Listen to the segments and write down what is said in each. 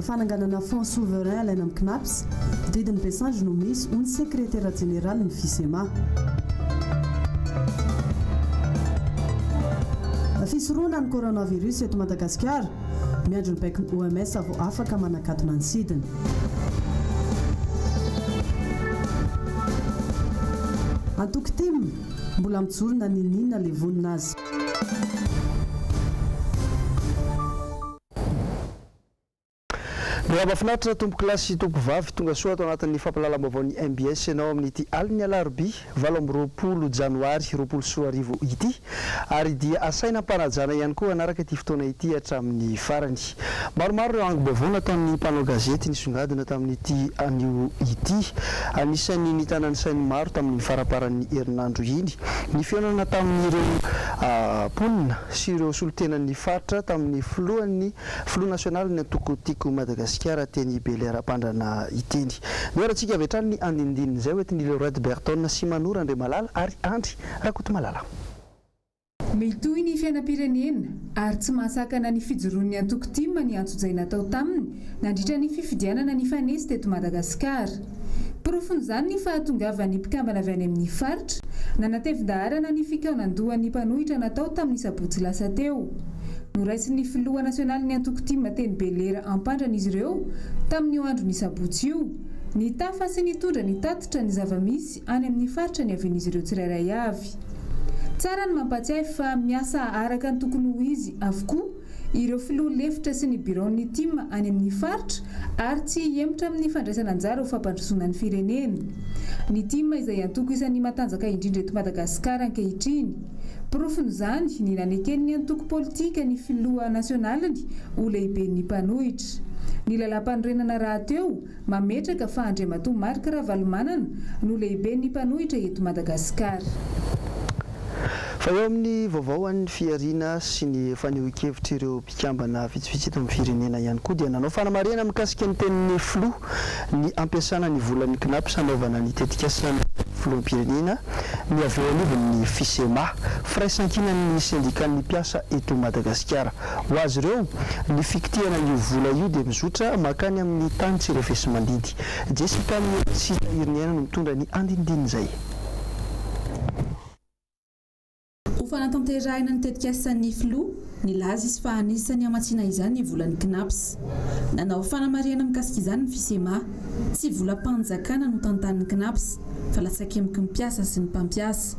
fananganana fonds souverain alaina amin'ny CNAPS didiny message no misy ny secrétaire général ny FISEMA. Fisoroana ny coronavirus eto Madagasikara miandro ny baiky OMS vao afaka manakatona ny sidiny. Antokotimo mbola mijorona ninina le vonina azy. Mahafinaritra tompo klasy tompo vavy tonga soa ato anatin'ny fampalalam-baovao ny MBS ianao amin'ity aliny Alarobia Vaovao Mbs Janoary 24 ity ary dia asaina mpanajana ihany koa anaraka ity fotoana ity hatramin'ny farany. Maromaro ireo angom-baovao nataon'ny mpanao gazety nisongadina tamin'ity anio ity. Anisan'ny nitanany sainy maro tamin'ny faraparan'ny herinandro iny ny fihaonana tamin'ireo ponina sy ireo solotenan'ny faritra tamin'ny filohan'ny filoha nasionaly ny antokotiko Madagasikara teny Belera Pandrana iteny. Noratsika avy hatrany ny andindininy zay hoetiny Laurette Berton sy Manora Andriamalala ary Andry Rakotomalala. Mitohy ny fiainam-pirenena ary tsy mahasakana ny fijoroan'ny Antokotimo ny antso izay natao taminy nandritra ny fifidianana ny fanesy teto Madagasikara. Profon'izany ny fahatongavan'ny mpikambana avy any amin'ny faritra nanatevin-daharana ny fikaonan-dohan'ny mpanohitra natao tamin'ny sabotsy lasa teo. Noraisin'ny filoha nasionaly ny Antokotimo teny Belera ampandrana izy ireo tamin'ny andro ny sabotsy io. Ny tafa sy ny tondra ny tatitra ny zavamisy any amin'ny faritra ny aven'izy ireo tsirairay avy. Tsara ny mampatsiahy fa miasa araka ny tokony ho izy avokoa ireo filoha lefitra sy ny biron'ny tima any amin'ny faritra ary tsy hiemotra amin'ny fandraisana anjara ho fampandrosoana ny firenena. Ny tima izay antoko isan'ny matanjaka indrindra eto Madagasikara ankehitriny. Profon'izany ny naneken'ny antoko politika ny filoha nasionaliny ho lehiben'ny mpanohitra. Ny lalam-panorenana raha teo mametraka fa Andriamatoa Marc Ravalomanana no lehiben'ny mpanohitra eto Madagasikara. Fa eo amin'ny vaovao an'ny fiarina sy ny fanehoan-kevitra ireo mpikambana vitsivitsy eto amin'ny firenena ihany koa dia nanao fanamarihana mikasika ny tenin'ny filoha ny ampiasana ny volan'ny CNAPS hanaovana ny tetikasana filoham-pirenena ny avy eo anivon'ny FISEMA firaisankinan'ny syndikan'ny mpiasa eto Madagasikara. Ho azy ireo ny fikitiana io vola io dia mizotra makany amin'ny tany tsy refesy mandidy. Jessica sy Irniana no mitondra ny andindiny izay. Fanatanterahina ny tetikasan'ny filoha ny laza izy fa anisany amatsiana izany ny volan'ny CNAPS. Nanao fanamarihana mikasika izany ny FISEMA tsy volam-panjakana no tantanin'ny CNAPS fa latsakemoky ny mpiasa sy ny mpampiasa.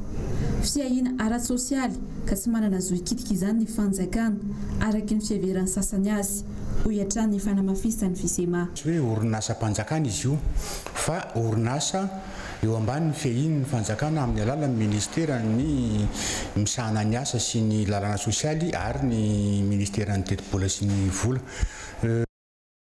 Fiahina ara-tsosialy ka tsy manana zo ikitika izany ny fanjakana araky ny fiheveran'ny sasany azy ho iatran'ny fanamafisany FISEMA. Hoe orinasa mpanjakana izy io fa orinasa eo ambany ny fehiny ny fanjakana amin'ny alalan'ny ministera ny misahana ny asa sy ny lalàna sosialy ary ny ministera ny teti-bola sy ny vola.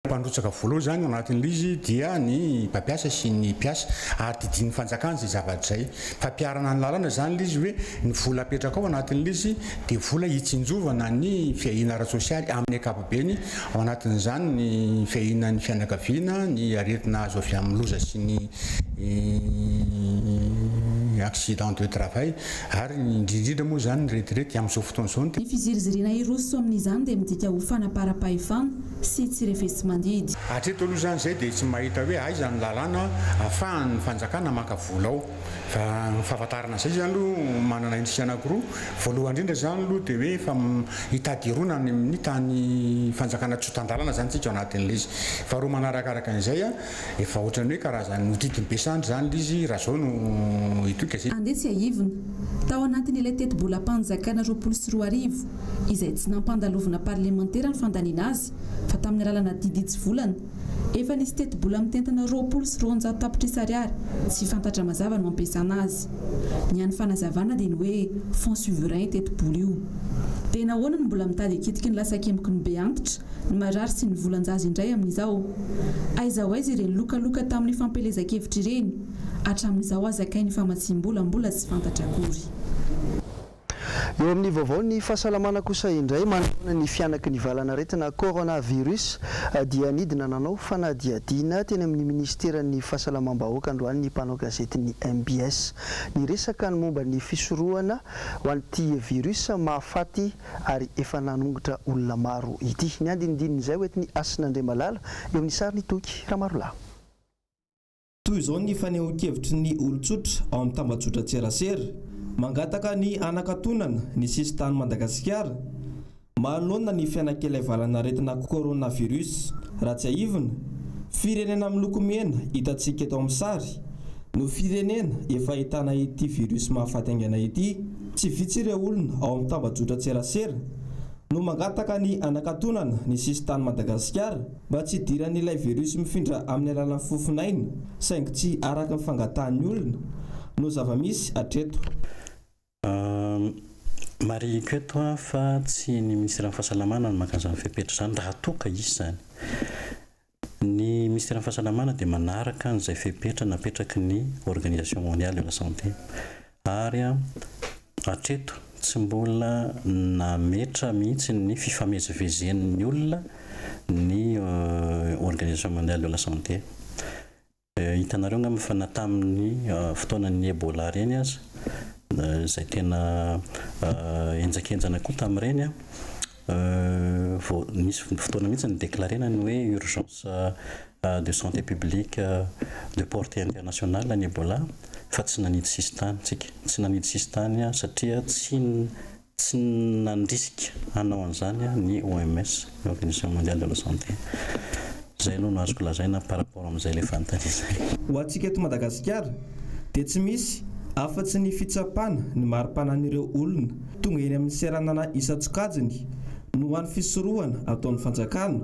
Mpandrotsaka vola zany anatin'izy dia ny mpampiasa sy ny mpiasa ary didin'ny fanjakana izay zavatra izay. Fampiarana ny lalàna zany izy hoe ny vola apetraka ao anatin'izy dia vola hitsinjovana ny fiahina ara-tsosialy amin'ny ankapobeny ao anatin'izany ny fiahinan'ny fianakaviana ny aretina azo avy amin'ny loza sy ny accident de travail ary indrindra moa zany ny retirety amin'izao fotoana izao. Ny fizirizirina iroso amin'izany dia midika ho fanapara-pahefana sy tsy refesy mandidy. Hatreto aloha zany izay dia tsy mahita hoe aiza ny lalàna ahafahan'ny fanjakana maka vola ao. Fa ny fahafantarana izay zany aloha manana endrika anankiroa. Voalohany indrindra zany aloha dia hoe efa hitadirona ny tany fanjakana tsotan-dalàna zany tsika ao anatin'izy. Faharoa manarakaraka an'izay efa ohatrany hoe karazany hodidiny besandry zany izy raha zao no itoika. Andeha tsy ahivona tao anatin'ilay teti-bolam-panjakana 24 izay tsy nampandalovana parlementaire ny fandaniana azy fa tamin'ny alalana diditsy volana efa nisy teti-bola mitentana 22 tapitra ariary tsy fantatra mazava no ampiasana azy. Ny an'ny fanazavana dia ny hoe fonds souverain teti-bola io. Tena ahoana ny mbola mitady akitiky ny lasa-kemoky ny be antitra ny marary sy ny volan-jaza indray amin'izao. Aiza ho aiza ireny lokaloka tamin'ny fampelezan-kevitra ireny hatramin'izao azakay ny famatsim-bola mbola tsy fantatra akory. eo amin'ny vaovao ny fahasalamana kosa indray manoloana ny fianaky ny valanaretina coronavirus dia nidina nanao fanadiadiana teny amin'ny ministeran'ny fahasalamam-bahoaka androany ny mpanao gazety ny MBS ny resaka ny momba ny fisorohana ho an'ity virus mahafaty ary efa nanongotra olona maro ity ny andinindin'izay hoetiny Asinandriamalala eo amin'ny sariny toky Ramarolahy. Toy izao ny fanehoan-kevitry ny olon-tsotra ao amin'ny tambazotra Tserasera mangataka ny anakatonana ny sisy tany Madagasikara manoloana ny fianak'ilay valanaretina coronavirus raha tsy aivina firenena miloko mena hitantsika eto amin'ny sary no firenena efa ahitana ity virus mahafaty aingana ity. Tsy vitsy ireo olona ao amin'ny tambazotra Tserasera no mangataka ny anakatonana ny sisy tany Madagasikara mba tsy hidiran'ilay virus mifindra amin'ny alalan'ny fofinaina saingy tsy araka ny fangatahan'ny olona no zava-misy hatreto. Mariko eto fa tsy ny ministeran'ny fahasalamana no mankazany fepetra zany raha toka izy zany. Ny ministeran'ny fahasalamana dia manaraka an'izay fepetra napetraky ny Organisation mondiale de la santé ary hatreto tsy mbola nametra mihitsy ny fifamezivezen'ny olona ny Organisation mondiale de la santé. Hitanareo ngamba fa natamin'ny fotoanan'ny Ebola reny azy zay tena enjakenjana koa tamin'ireny nisy fotoana mihitsy nidéclarena ny hoe urgence de santé publique de portée internationale ny Ebola fa tsy nanidy sisy tany tsika tsy nanidy sisy tany satria tsy nandrisika hanao an'izany ny OMS Organisation mondiale de la santé. Zay aloha no azoko lazaina par rapport amin'izay le fanontaniana. Ho antsika eto Madagasikara dia tsy misy afa-tsy ny fitsapana ny mari-panan'ireo olona tonga eny amin'ny seranana isa-tsokajiny no ho an'ny fisorohana ataon'ny fanjakana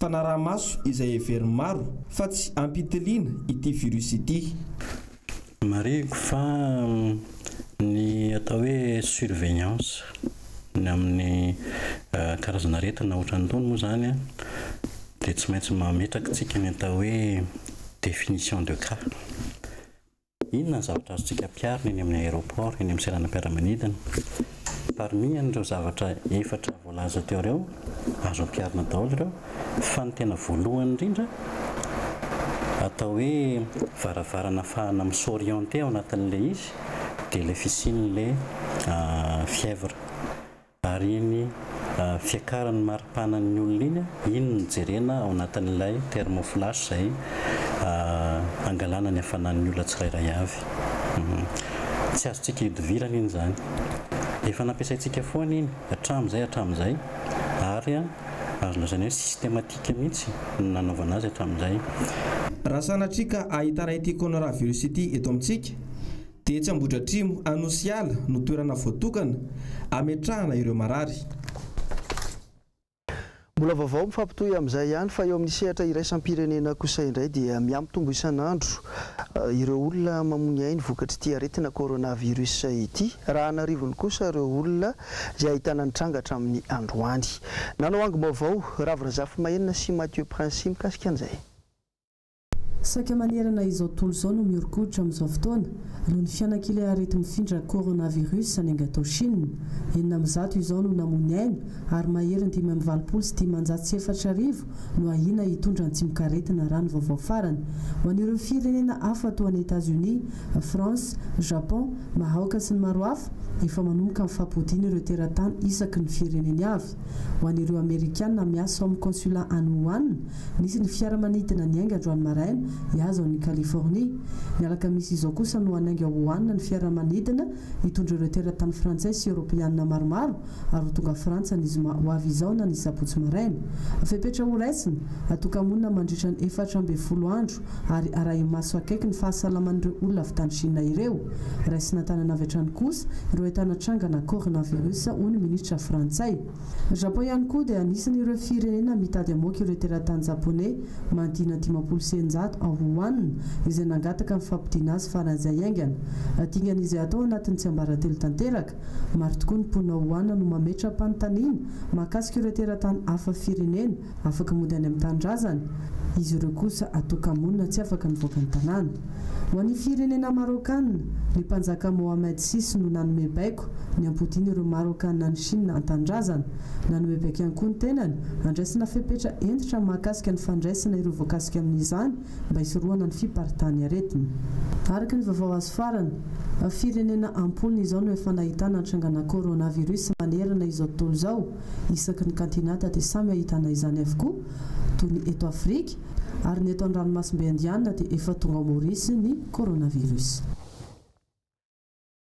fa naraha-maso izay heveriny maro fa tsy ampitiliana ity virus ity. Mariko fa ny atao hoe surveillance ny amin'ny karazana aretina ohatran'itony moa zany dia tsy maintsy mametraka tsika ny atao hoe définition de cas. Inona ny zavatra azontsika piarina eny amin'ny aéroport eny amin'ny seranam-piaramanidina. Parmi an'ireo zavatra efatra voalaza teo ireo azo ampiarina daholo ireo fa ny tena voalohany indrindra atao hoe varavarana ahafahana misorienté ao anatin'ilay izy dia ilay fisian'ilay fièvre ary iny fiakaran'ny mari-panan'ny olona iny no jerena ao anatin'ilay thermoflash izay angalana ny hafanan'ny olona tsirairay avy. Tsy azontsika hidivirana iny zany. Efa nampiasaintsika foana iny hatramin'izay ary azo lazaina hoe systématique mihitsy no nanaovana azy hatramin'izay. Raha sanatrika ahitana ity coronavirus ity eto amintsika dia tsy ambodratrimo anosiala no toerana voatokana ametrahana ireo marary. Mbola vaovao mifampitohy amin'izay ihany fa eo amin'ny sehatra iraisam-pirenena kosa indray dia miampitombo isan'andro ireo olona mamony ainy vokatry ity aretina coronavirus ity raha anarivony kosa ireo olona izay ahitana nitrangatra amin'ny androany. Nanao ango-baovao Ravrazafy Mahenina sy Mathieu Prince mikasika an'izay. Saika manerana izao tontolo izao no miorikotra amin'izao fotoana noho ny fianak'ilay arety mifindra coronavirus any angatao Chine. 900 izao no namony ainy ary maheriny 520 sy 504 no ahina hitondra ny tsimikaretina rano vaovao farany. Ho an'ireo firenena hafa toa any États-Unis, France, Japon, Maroc sy ny maro hafa efa manomboka mifampodiana ireo teratany isaky ny fireneny avy. Ho an'ireo Amerikana miasa ao amin'ny consulat any Wuhan nisy ny fiaramanidina ny aingandro any maraina iazo ao ny Californie. Ny alakamisy izao kosa no anainga Wuhan ny fiaramanidina hitondra ireo teratany frantsay sy europeanina maromaro ary tonga Frantsa izy ho avy izao na ny sabotsy maraina. Fepetra ho raisina atokamonina mandritra ny 440 andro ary arahi maso akaiky ny fahasalaman'ireo olona avy tany Chine ireo. Raisina tanana avy hatrany kosa ireo ahitana trangana coronavirus hoy ny ministra frantsay. Japon ihany koa dia anisan'ireo firenena mitady amoaka ireo teratany japonais mandina 500 ahoanina izay nangataka amin'ny fampidiana azy faran'izay aingana. Atingana izay atao anatin'ny tsy ambaratelo tanteraka, maro tokoa ny mponina ahoanina no mametra-panontaniana mahakasika ireo teratany hafa firenena afaka mody any amin'ny tanindrazana. Izy ireo kosa atoka-monina tsy afaka mivoaka ny tanàna. Ho an'ny firenena Marokanina, ny mpanjaka Mohamed VI no nanome baiko ny ampodiana ireo Marokanina ny Chine an-tanindrazana. Nanome baiko ihany koa ny tenany andraisana fepetra entitra mahakasika ny fandraisana ireo voakasika amin'izany mba hisorohana ny fiparitany aretina. Araka ny vaovao azo farana, firenena ampolony izao no efa nahitana antrangana coronavirus manerana izao tontolo izao. Isaky ny kantinata dia samy ahitana izany avokoa, toy ny eto Afrika ary ny eto an-dranomasimbe Indiana dia efa tonga ao Maorisy ny coronavirus.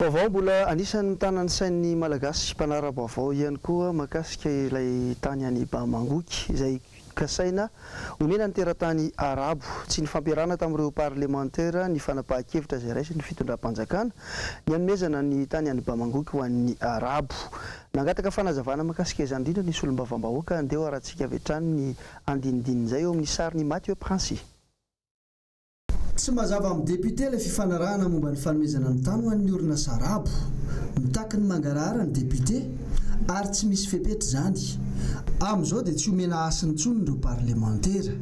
Vaovao mbola anisan'ny mitana ny sain'ny malagasy mpanara-baovao ihany koa mahakasika ilay tany any Bamangoky izay kasaina omena ny teratany arabo. Tsy ny fampiarana tamin'ireo parlementaire ny fanapahan-kevitra izay raisy ny fitondram-panjakana ny hanomezana ny tany any Bamangoky ho an'ny arabo. Nangataka fanazavana mahakasika izany indrindra ny solombavam-bahoaka andeha arahantsika avy hatrany ny andinidininy izay eo amin'ny sariny Mathieu Princy. Tsy mazava amin'ny député ilay fifanarahana momba ny fanomezana ny tany ho an'ny orinasa arabo. Mitaky ny mangarahara ny député ary tsy misy fepetra izany. Amin'izao dia tsy omena asany intsony ireo parlementaire.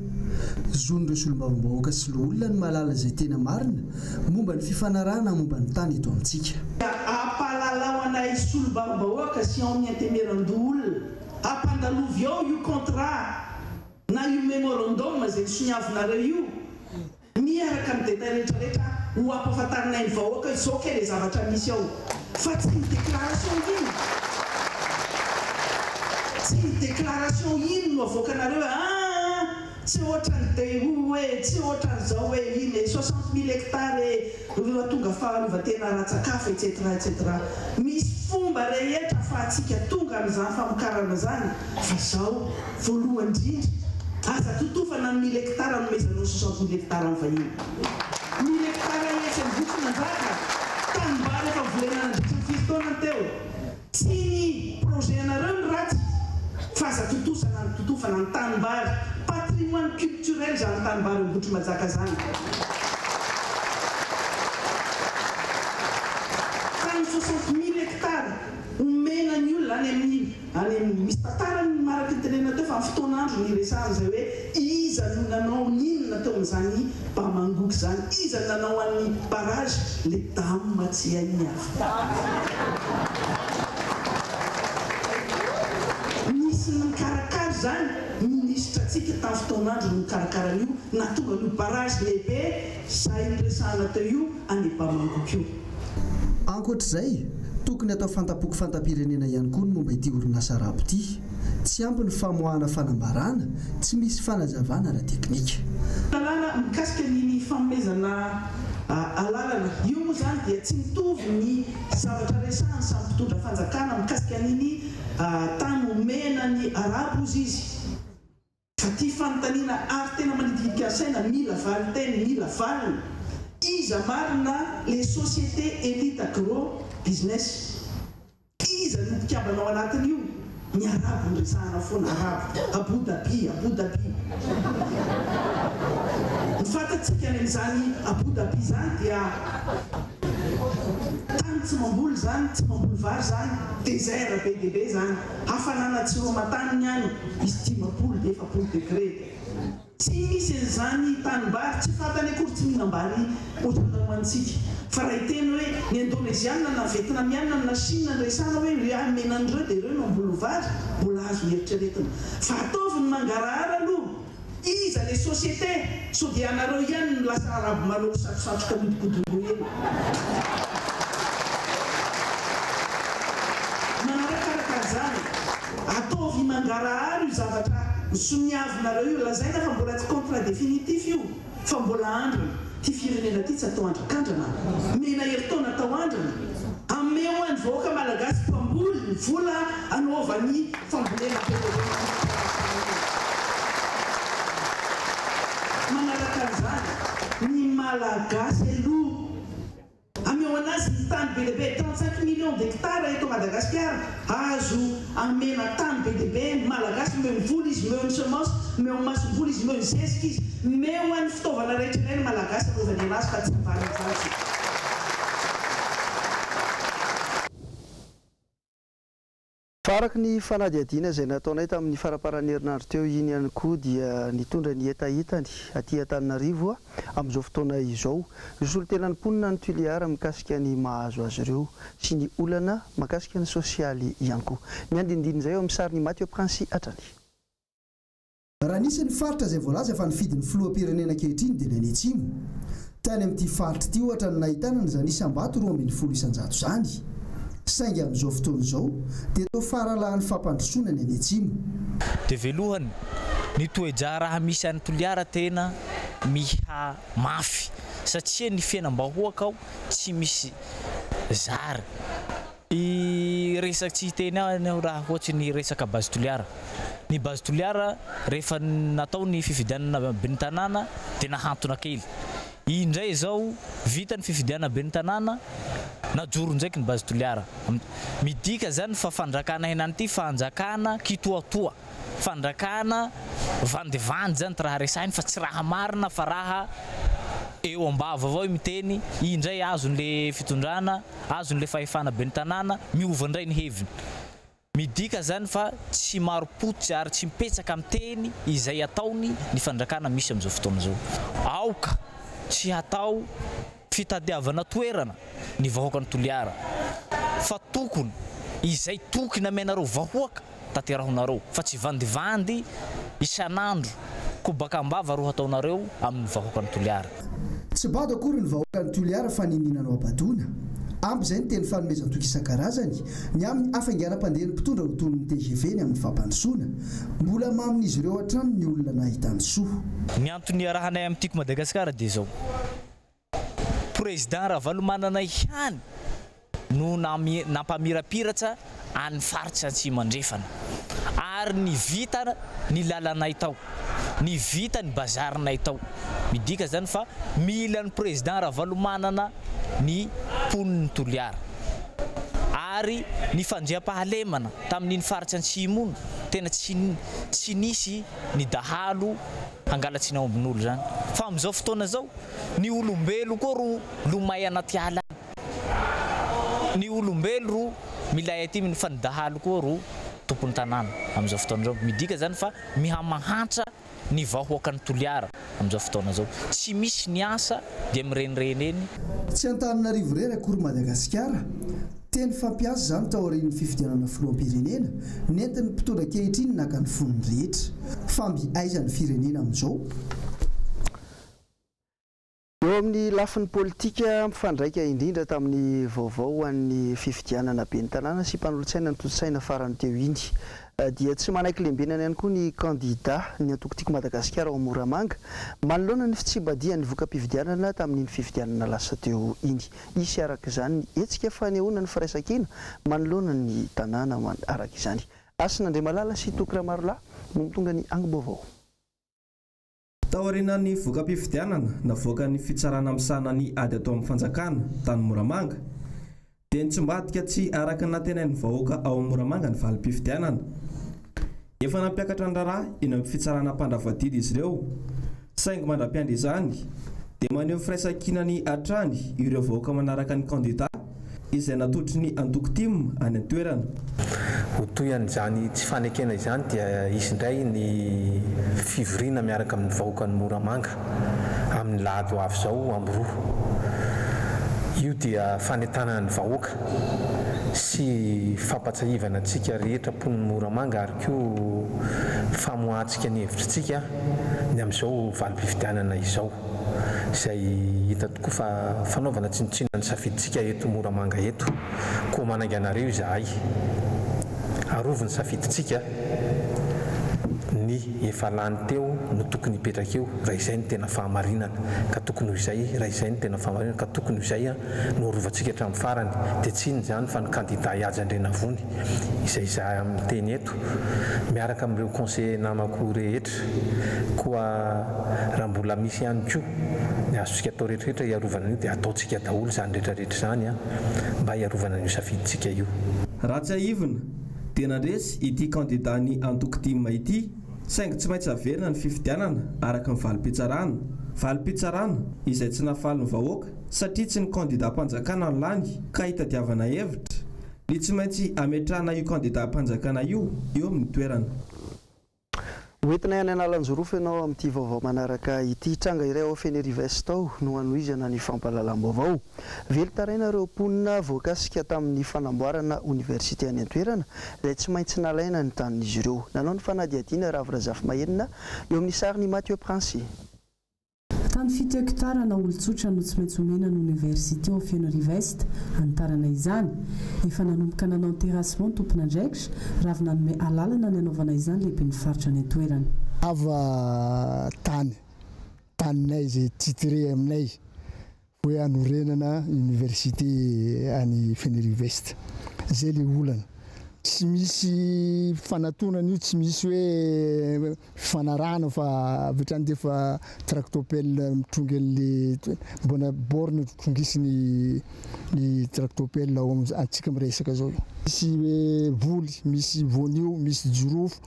Zon'ireo solombavam-bahoaka sy loha olona ny mahalala izay tena marina momba ny fifanarahana momba ny tany eto amintsika. Ampalalao anay solombavam-bahoaka sy ao amin'ny antemeran-doolona ampandalovy ao io contrat na io memorandum izay nisoniavinareo io miaraka amin'ny détail rehetrarehetra ho ampahafantarinay ny vahoaka izao ke ilay zavatra misy ao fa tsy ny déclaration iny. Tsy ny déclaration iny no avoakanareo tsy ohatrany dia hoe tsy ohatran'izao hoe iny 60 000 hectares tonga fahaleovan-tena ara-tsakafo etc. Misy fomba rehetra fa atsika tonga amin'izany famokarana zany fa izao voalohany indrindra aza totofana ny 1000 hectares nomezanao 60 000 hectares amin'ny vahiny. 1000 hectares efa mivotsy nanjaka tanimbary efa volena nandritra 5 taona teo. Tsy ny projet anareo ny ratsy fa aza totofana ny tanimbary patrimoine culturel zany tanimbary ambotry mazaka zany. Fa ny 60 000 hectares omena ny olona any amin'ny misy tantarany maraka ny tenena teo fa amin'ny fotoan'andro ny resahana izay hoe iza no nanao n'inona teo amin'izany Bamangoky zany, iza nanao an'ny barrage le dame Matsiainy nisy mikarakara zany ministra atsika tamin'ny fotoan'andro no mikarakara io natonga io barrage lehibe izay niresahana teo io any Bamangoky io. Ankoatr'izay tokony atao fantapoko fantam-pirenena ihany koa ny momba ity orinasa arabo ity. Tsy ampy ny famoahana fanambarana, tsy misy fanazavana ara-teknika. Lalàna mikasika ny fanomezana alalana io moa zany dia tsy mitovy ny zavatra resahana samy mpitondra fanjakana mikasika an'iny tany omena ny arabo izy. Fa ty fanontaniana ary tena manididika saina mila valiteny, mila valina. Iza marina les sociétés élite agro business. Iza no mpikambana ao anatiny io ny arabo ny resahana foana arabo Abu Dhabi. Ny fantatsika amin'izany Abu Dhabi zany dia tany tsy mamboly zany, tsy mamboly vary zany, désert be dia be zany, hafanana tsiroman-tany ihany misy 10 dia 7 degré. Tsy misy an'izany tanimbary, tsy fantany akory tsy mihinam-bary ohatrany antsika. Fa raha hiteny hoe ny Indonésiana na Vietnamiana na Chine ny resahana hoe amenan'ireo dia ireo no mamboly vary, mbola azo eritreretina. Fa ataovy ny mangarahara aloha. Iza les sociétés so dia anareo ihany no lasa arabo malao satrosatroka midikodingo eny. Manarakaraka zany ataovy mangarahara io zavatra soniavinareo io lazaina fa mbola tsy contrat définitif io fa mbola andrana. Ty firenena ty tsy atao andrakandrana, mena heritaona atao andrana. Ameo any vahoaka malagasy mpamboly ny vola anaovany fambolena manaraka an'izany ny malagasy aloha ameo anazy ny tany be lehibe 35 millions d'hectares eto Madagasikara azo amena tany be lehibe malagasy meo mivola izy meo ny semence meo masom-bola izy meo ny zesika izy meo any fitaovana rehetra ilainy malagasy arovany anazy ka tsy mivaly Faraky ny fanadiadiana izay nataonay tamin'ny faraparan'ny herinandro teo iny ihany koa dia nitondra ny hetahitany aty Antananarivo amin'izao fotoana izao. Solotena ny mponina ny Tuiliara mikasika ny mahazo azy ireo sy ny olana makasika ny sosialy ihany koa. Ny andindiny izay eo amin'ny sariny Mathieu Prince Atrany. Raha nisy ny faritra izay voalaza fa nifidin'ny filoham-pirenena ankehitriny dia ny any atsimo. Tany amin'ity faritra ity ohatra ny nahitana ny Zanisam-bato 2.0 isan-jato zany. Saingy amin'izao fotoana izao dia tao faralahan'ny fampandrosoana ny any atsimo. Dia velohany ny toedrara raha misy any Toliara tena miha mafy satria ny fiainam-bahoaka ao tsy misy zary. I resaka tsy teny ao raha ohatry ny resaka base Toliara. Ny base Toliara rehefa natao ny fifidianana ben'ny tanàna dia nahantona kely. Indray izao vita ny fifidianana ben'ny tanàna najoro ndraiky ny base Toliara. Midika zany fa fandrakana henany ity fanjakana kitoatoa. Fandrakana vandivandy zany raha resahiny fa tsy raha marina fa raha eo ambava avao miteny indray azon'le fitondrana, azon'le fahefana ben'ny tanàna miova indray ny heviny. Midika zany fa tsy maropotsy ary tsy mipetsaka amin'ny teny izay ataony ny fandrakana misy amin'izao fotoana izao. Aoka tsy hatao fitadiavana toerana ny vahoaka ny Toliara fa tokony izay tokony amenareo vahoaka tanterahonareo fa tsy vandivandy isanandro kobakambava ro hataonareo amin'ny vahoaka ny Toliara. Tsy bado akory ny vahoaka ny Toliara fa nininanao abadona. Ampy izay ny teny fanomezan-toky isan-karazany ny amin'ny hafainganam-pandehan'ny mpitondra ho toy ny TGV ny amin'ny fampandrosoana mbola mamin'izy ireo hatrany ny olona nahitany soa. Ny antony arahanay amin'tiako Madagasikara dia izao. Président Ravalomanana ihany no nampamirapiratra any faritra Atsimo andrefana. Ary ny vita ny lalanay tao, ny vita ny bazarinay tao. Midika zany fa mila ny président Ravalomanana ny mponiny Toliara. Ary ny fandriam-pahalemana tamin'ny faritra Atsimo tena tsy nisy ny dahalo hangalatsina ombin'olo zany. Fa amin'izao fotoana izao ny olombelo koa ro lomay anaty ala. Ny olombelo ro milay aty ny fanidahalo koa ro tompony tanàna amin'izao fotoana izao. Midika zany fa mihamahatra ny vahoaka ny Toliara amin'izao fotoana izao. Tsy misy ny asa dia mirenireny eny. Tsy Antananarivo irery akory Madagasikara. Teny fampiasa zany tao aorian'ny fifidianana filoham-pirenena nentin'ny mpitondra ankehitriny naka ny foniny rehetra. Famby aizan'ny firenena amin'izao. Eo amin'ny lafin'ny politika mifandraika indrindra tamin'ny vaovao an'ny fifidianana ben'ny tanàna sy mpanolotsaina ny totsaina farany teo iny. Dia tsy manaiky lembenana ihany koa ny kandida ny antokotiko Madagasikara ao Moramanga manoloana ny fitsibadian'ny voka-pifidianana tamin'ny fifidianana lasa teo iny. Isy araka izany hetsika fanehoana ny firaisan-kina manoloana ny tanàna araka izany. Asin'Andriamalala sy Tokra Marola no mitonga ny angom-baovao. Taorian'ny voka-pifidianana navoaka ny fitsarana misana ny ady atao amin'ny fanjakana tany Moramanga dia nitsombadika tsy araka ny natenain'ny vahoaka ao Moramanga ny valim-pifidianana. Efa nampiakatra ny raharaha eny amin'ny fitsarana mpandravadidy izy ireo. Saingy mandra-piandry izany dia maneho firaisan-kina ny hatrany ireo vahoaka manaraka ny kandida izay natotry ny antoko-tim any an-toerana. Hotoyan'izany tsy fanekena izany dia izy indray ny fivoriana miaraka amin'ny vahoaka ny Moramanga amin'ny lahady ho avy izao amby-roa. Io dia fanetana ny vahoaka sy fampatsahivana antsika rehetra mponiny Moramanga ary koa famoahantsika ny hevitrintsika ny amin'izao valim-pifidianana izao izay hita tokoa fa fanaovana tsinotsina ny safiditsika eto Moramanga eto. Koa manainganareo izahay aroviny safiditsika ny efa lany teo no tokony hipetraka eo raha izay ny tena fahamarinana ka tokony izay raha izay ny tena fahamarinana ka tokony izay no arovantsika hatramin'ny farany dia tsy iny zany fa ny kandida hiajan-drenavony izay za amin'ny teny eto miaraka amin'ireo conseiller namako rehetra koa raha mbola misy ihany koa ny azontsika atao rehetrarehetra hiarovana an'io dia ataontsika daholo zany rehetrarehetra zany mba hiarovana an'io safiditsika io. Raha tsy aivina dia nandresy ity kandidany antoko-timma ity saingy tsy maintsy averina ny fifidianana araka ny valim-pitsarana izay tsy nafaly ny vahoaka satria tsy ny kandida-mpanjakana ny lany ka hitadiavana hevitra ny tsy maintsy ametrahana io kandida-mpanjakana io eo amin'ny toerana. Hoentina ihany analanjorofo ianao amin'ity vaovao manaraka ity tranga iray ao Fenerives tao no anohizana ny fampahalalam-baovao. Velo taraina ireo mponina voakasika tamin'ny fanamboarana université any an-toerana izay tsy maintsy nalaina ny tanin'izy ireo. Nanao ny fanadihadiana Ravrazafy Mahenina eo amin'ny sariny Mathieu Princy. Tany 7 hektara na olon-tsotra no tsy maintsy omena ny université ao Fenerives antarana izany. Efa nanomboka nanao terrassement tompona andraikitra raha nanome alalana ny anaovana izany lehibe ny faritra ny toerana. Ava taninay izay titré aminay hoe anorenana université any Fenerives zay le olana. Tsy misy fanantonana io, tsy misy hoe fanarahana fa avitrany dia fa tractopelle mitrongy an'le mbona borne trongisiny ny tractopelle ao antsika miresaka zao. Misy hoe voly, misy voanio, misy jorofo,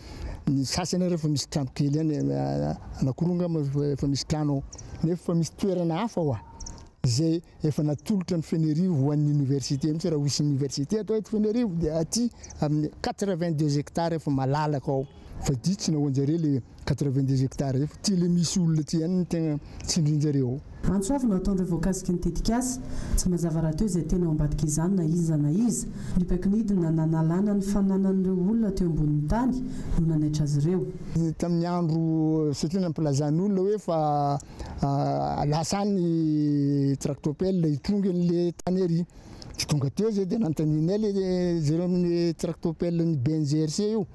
ny sasany rehefa misy trano kely any anakoronga efa misy trano nefa fa misy toerana hafa hoa zay efa natolotra ny Fenerivo ho an'ny université mihitsy raha hoisy université atao eto Fenerivo dia aty amin'ny 82 hectares efa malalaka ao fa ditsina ho anjareo le 82 hectares efa ty le misy olona ty ihany tegna tsindrinjareo. Antsoavina ataon'ireo voakasika ny tetikasy tsy mazava raha teo izay tena ao ambadika izany na iza ny pakinidina nanalana ny fananan'ireo olona teo ambonin'ny tany no nanaitra azy ireo. Tamin'ny andro satria nampilazan'olona hoe fa lasany tractopelle hitrongy an'le tany ery tsy tonga teo zay dia nantaninay le zareo amin'ny tractopelle ny BNGRC io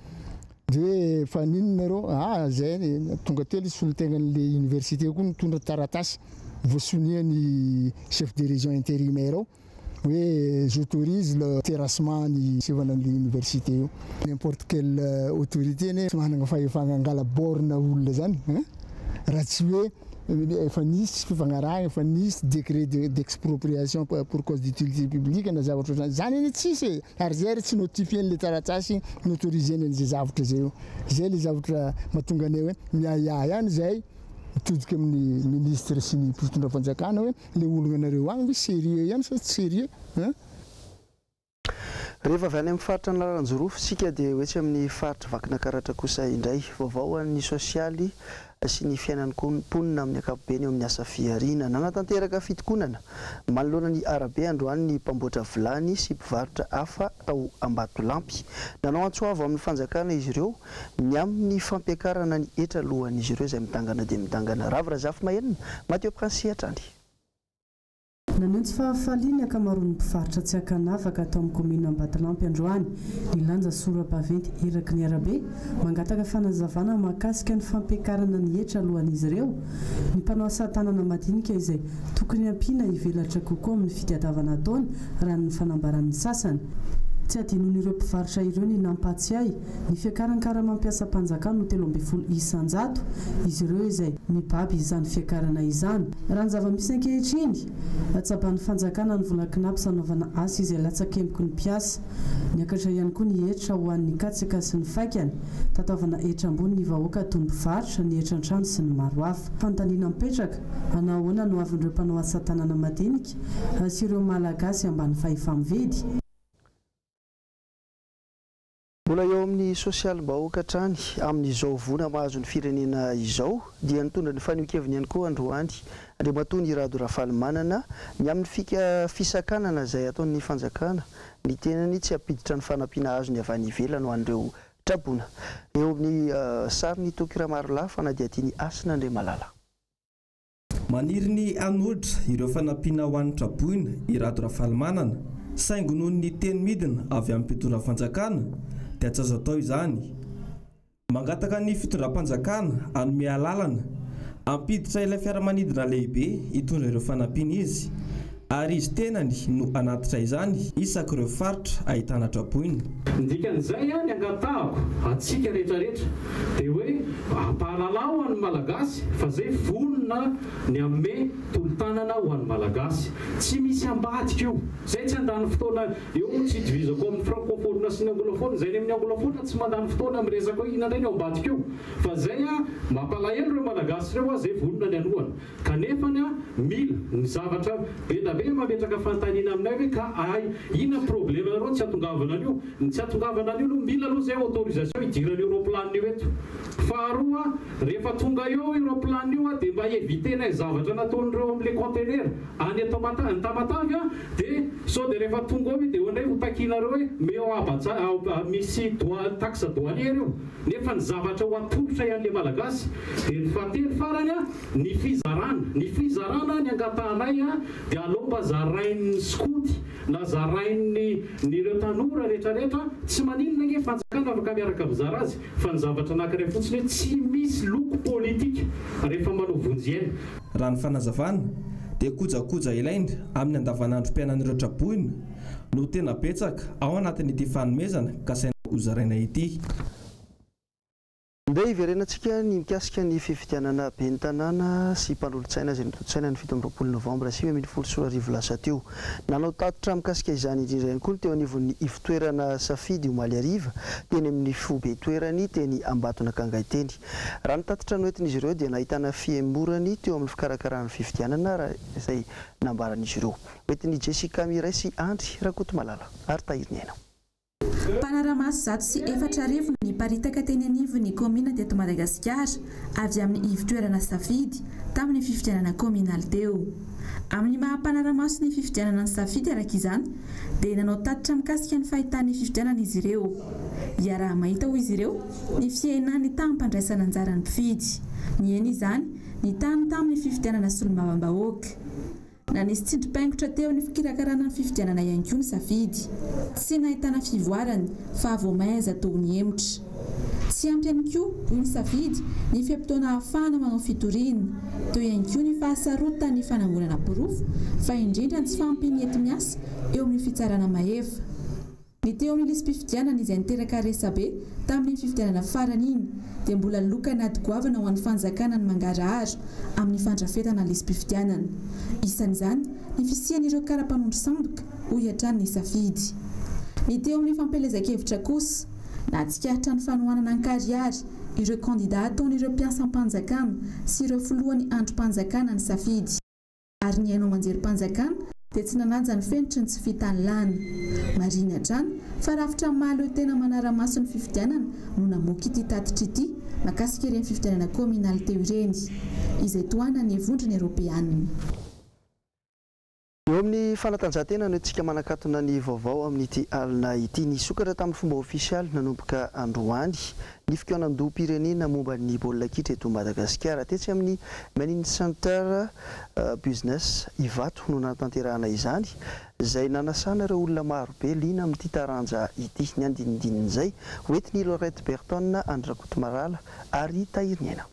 dia fa ninonareo zay tonga teo le solontegnan'le université koa nitondra taratasy voasoniany chef de région intérimaire ao hoe j'autorise le terrassement ny sevanan'le université io. N'importe quelle autorité ne manana fahefana angala borne olona zany raha tsy hoe efa nisy fifanarahana efa nisy décret d'expropriation pour cause d'utilité publique na zavatra ohatrany zany eny tsisy ary zay ry tsy notifien'le taratasy noautoriseny an'izay zavatra zay io. Zay le zavatra mahatonga anay hoe miahiahy ihany zay mitodika amin'ny ministre sy ny mpitondra fanjakana hoe le olona anareo agny hoe sérieux ihany sa tsy sérieux. Rehefa avy any amin'ny faritra ny lalanjorofo sika dia hoe tsy amin'ny faritra vakina karatra kosa indray. Vaovao an'ny sosialy sy ny fiainan'ny mponina amin'ny ankapobeny eo amin'ny asa fiarina nanatanteraka fitokonana manoloana ny arabe androany ny mpamboatra vilany sy mpivarotra hafa tao Ambatolampy. Nanao antsoavo amin'ny fanjakana izy ireo ny amin'ny fampiakarana ny etra lohan'izy ireo izay mitangana dia mitangana. Ravrazafy Mahenina Mathieu Princy hatrany. Nanentsy fahafaliany akamaroan'ny mpivarotra tsy akanavaka atao amin'ny komina Ambatolampy androany ny lanja sora-baventy eraky ny arabe mangataka fanazavana mahakasika ny fampiakarana ny etra alohan'izy ireo. Ny mpanao asa tanana madinika izay tokony ampiana hivelatra kokoa amin'ny fitiadavana taona raha ny fanambaran'ny sasany. Tsy adinon'ireo mpivarotra ireo ny nampatsiahy ny fiakaran-kara mampiasa mpanjakana no 13 isanjato izy ireo izay mibaby izany fiakarana izany. Raha ny zava-misy ankehitriny atsaban'ny fanjakana ny volan-kinapo sanaovana asa izay latsakemboky ny mpiasa. Niakatra ihany koa ny etra ho an'ny katsaka sy ny faikany tataovana etra ambony ny vahoaka toy ny mpivarotra ny etra an-trano sy ny maro hafa. Fanontaniana mipetraka anahoana no avin'ireo mpanao asa tanana madinika sy ireo malagasy ambany fahefa-mividy. Mbola eo amin'ny sosialim-bahoaka hatrany amin'izao vona mahazo ny firenena izao dia nitondra ny fanehoan-keviny ihany koa androany Andriamatoa ny Rado Rafalimanana ny amin'ny fisakanana izay ataon'ny fanjakana ny tenany tsy apiditra ny fanampiana azo ny avy any ivelany ho an'ireo trabona. Eo amin'ny sariny Tokiramarolà fanadihadiany Asin'Andriamalala. Maniry ny anolitra ireo fanampiana ho an'ny traboina i Rado Rafalimanana saingy noho ny teny midina avy amin'ny mpitondra fanjakana dia tsy azo atao izany. mangataka ny fitondram-panjakana anome alalana ampiditra ilay fiaramanidina lehibe hitondra ireo fanampiny izy ary izy tenany no anatitra izany isaky ireo faritra ahitana trapoina. Dikan'izay ny angatahako atsika rehetrarehetra dia hoe ampahalalao ho an'ny malagasy fa zay vonona ny amme tolotanana ho an'ny malagasy. Tsy misy ambadika io. Zay tsy andany fotoana eo tsy divizako amin'ny francophone sy ny anglophone. Zay ny amin'ny anglophone tsy mandany fotoana miresaka hoe inona indray ny ambadika io. Fa zay mampalahelo ireo malagasy ireo zay vonona ny anoana. Kanefa mila ny zavatra be mametraka fantaniana aminay hoe ka inona problème nareo tsy atongavana an'io. Tsy atongavana an'io no mila aloha zay autorisation idirany europlanina io eto. Faharoa rehefa tonga eo europlanina io dia mba evitena zavatra nataon'ireo amin'ilay conteneur any Tamatavy dia sao dia rehefa tonga eo dia ondray hotakinareo hoe meo misy taxe douanière io. Nefa ny zavatra ho atolotra ian'ilay malagasy. Dia ny fahatelo farany ny fizarana ny angatahanay dia alomba zarain'ny skoty na zarain'ny ireo tanora rehetrarehetra tsy maninona ny fanjakana afaka miaraka mizara azy fa ny zavatra anankiray fotsiny hoe tsy misy loko politika rehefa manao vonjy. Raha ny fanazavana dia kojakoja ilaina amin'ny andavanandrom-piainan'ireo trapoina no tena betsaka ao anatin'ity fanomezana ka saina ho zaraina ity. Ndeha iverenantsika ny mikasika ny fifidianana ben'ny tanàna sy mpanolontsaina izay nitotsaina ny 17 novambra 2024 lasa teo. Nanao tatitra mikasika izany indrindra ihany koa teo anivon'ny ivotoerana safidy omaly ariva teny amin'ny fobe toerany teny Ambatonakanga teny. Raha ny tatitra noentin'izy ireo dia nahitana fiemorany teo amin'ny fikarakarana fifidianana raha izay nambaran'izy ireo. Oentin'ny Jessica Miray sy Andry Rakotomalala ary Tahiriny Aina. Mpanaramaso 404 ny paritaka teny anivon'ny komina teto Madagasikara avy amin'ny ivotoerana safidy tamin'ny fifidianana kominaly teo. Amin'ny maha-mpanaramaso ny fifidianana ny safidy araka izany dia nanao tatitra mikasika ny fahitan'ny fifidianana izy ireo. Iaraha mahita ho izy ireo ny fiainan'ny tamin'mpandraisana anjaran'ny mpifidy. Ny eny izany ny tany tamin'ny fifidianana solomavambahoaka. Na nisy tsindrim-paingotra teo ny fikirakarana ny fifidianana ihany koa ny safidy. Tsy nahitana fivoarany fa voamaiza toy ny emotra. Tsy ampy ihany koa hoy ny safidy ny fiampitoana ahafahana manao fitoriana. Teo ihany koa ny fahasarotany fanangonana porofo fa indrindra tsy fampinety miasa eo amin'ny fitsarana mahefa. Ny teo amin'ny lisam-pifidianana izay niteraka resabe tamin'ny fifidianana farany iny dia mbola lokana ady-goavana ho an'ny fanjakana ny mangarahara amin'ny fandrafetana ny lisam-pifidianana. Isan'izany ny fisian'ireo kara-panondro sandoka ho hiatran'ny safidy. Ny teo amin'ny fampelezan-kevitra kosa na tsikaritra ny fanohanana ny kariary ireo kandida ataon'ireo mpiasam-panjakana sy ireo filohan'ny androm-panjakana ny safidy. Ary ny hainao manjery-panjakana dia tsy nananja ny fenitry ny tsy fitany lany. Marina hatrany fa rafitra mahaleo tena manara-maso ny fifidianana no namoaka ity tatitra ity makasika ireny fifidianana kominaly teo ireny izay toana ny vondrony Europeanina. Eo amin'ny fanatanjahantena no antsika manakatona ny vaovao amin'ity alina ity. Nisokatra tamin'ny fomba ofisialy nanomboka androany ny fikoanan-doha-pirenena momba ny baolina kitra eto Madagasikara. Tetsy amin'ny Manin Center Business Ivato no natanterahana izany izay nanasana ireo olona maro be liana amin'ity taranja ity. Ny andinindin'izay hoentin'ny Lorette Berton, Andry Rakotomalala ary Tahiriny Aina.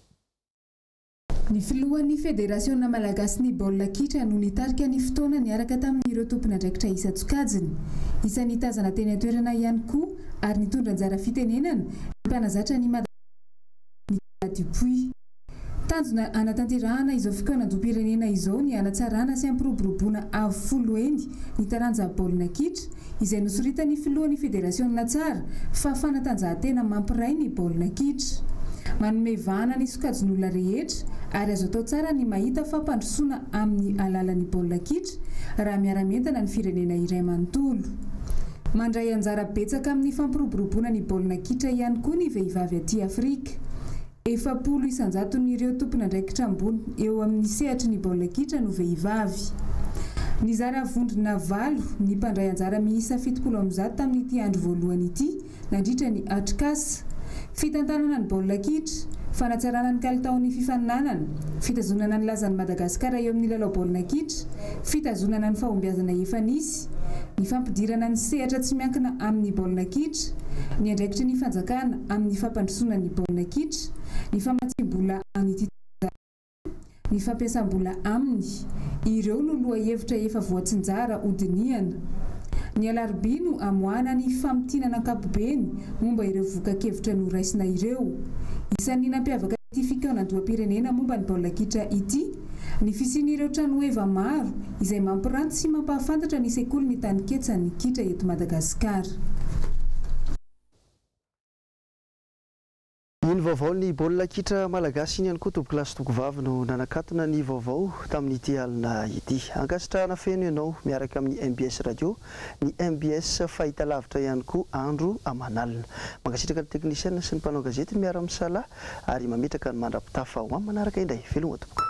Ny filohan'ny federasiona malagasy ny baolina kitra no nitarika ny fotoana niaraka tamin'ireo tompon'andraikitra isa-tsokajiny. Isan'ny tazana teny an-toerana ihany koa ary nitondra anjara fitenenana ny mpanazatra ny Dupuis. Tanjona anatanterahana izao fikoanan-doha-pirenena izao ny anatsarana sy ampiroboroboana avo folo endy ny taranja baolina kitra izay nosoritany filohan'ny federasiona tsara fa fanatanjahantena mampiray ny baolina kitra. Manome vahana ny sokajin'olona rehetra ary azo atao tsara ny mahita fampandrosoana amin'ny alalan'ny baolina kitra raha miara-mientana ny firenena iray manontolo. Mandray anjara betsaka amin'ny fampiroboroboana ny baolina kitra ihany koa ny vehivavy aty Afrika. 700 isanjaton'ireo tompon'andraikitra ambony eo amin'ny sehatry ny baolina kitra no vehivavy. Ny zara vondrona valo ny mpandray anjara miisa 70 tamin'ity andro voalohany ity nandritra ny atrikasa. Fitantanana ny baolina kitra, fanatsarana ny kalitaon'ny fifaninanana, fitazonana ny lazan'ny Madagasikara eo amin'ny lalao baolina kitra, fitazonana ny fahombiazana efa nisy, ny fampidirana ny sehatra tsy miankina amin'ny baolina kitra, ny andraikitra ny fanjakana amin'ny fampandrosoana ny baolina kitra, ny famatsim-bola an'ity ny fampiasam-bola aminy ireo no lohahevitra efa voatsinjara hodiniana. Ny Alarobia no amoahana ny famotinana ankapobeny momba ireo voka-kevitra noraisina ireo. Isan'ny nampiavaka ity fikaonan-doham-pirenena momba ny baolina kitra ity ny fisian'ireo trano eva maro izay mampiranty sy mampahafantatra ny sekoly ny taniketsan'ny kitra eto Madagasikara. Iny vaovao ny baolina kitra malagasy iny ihany koa tobokilasy tokovavy no nanakatona ny vaovao tamin'ity alina ity. Ankasitrahana feno ianao miaraka amin'ny MBS radio, ny MBS fahitalavitra ihany koa andro amanalina. Mankasitraka ny teknisiana sy ny mpanao gazety miara-misala ary mametraka ny mandrapitafa ho amin'ny manaraka indray. Veloma tompoko.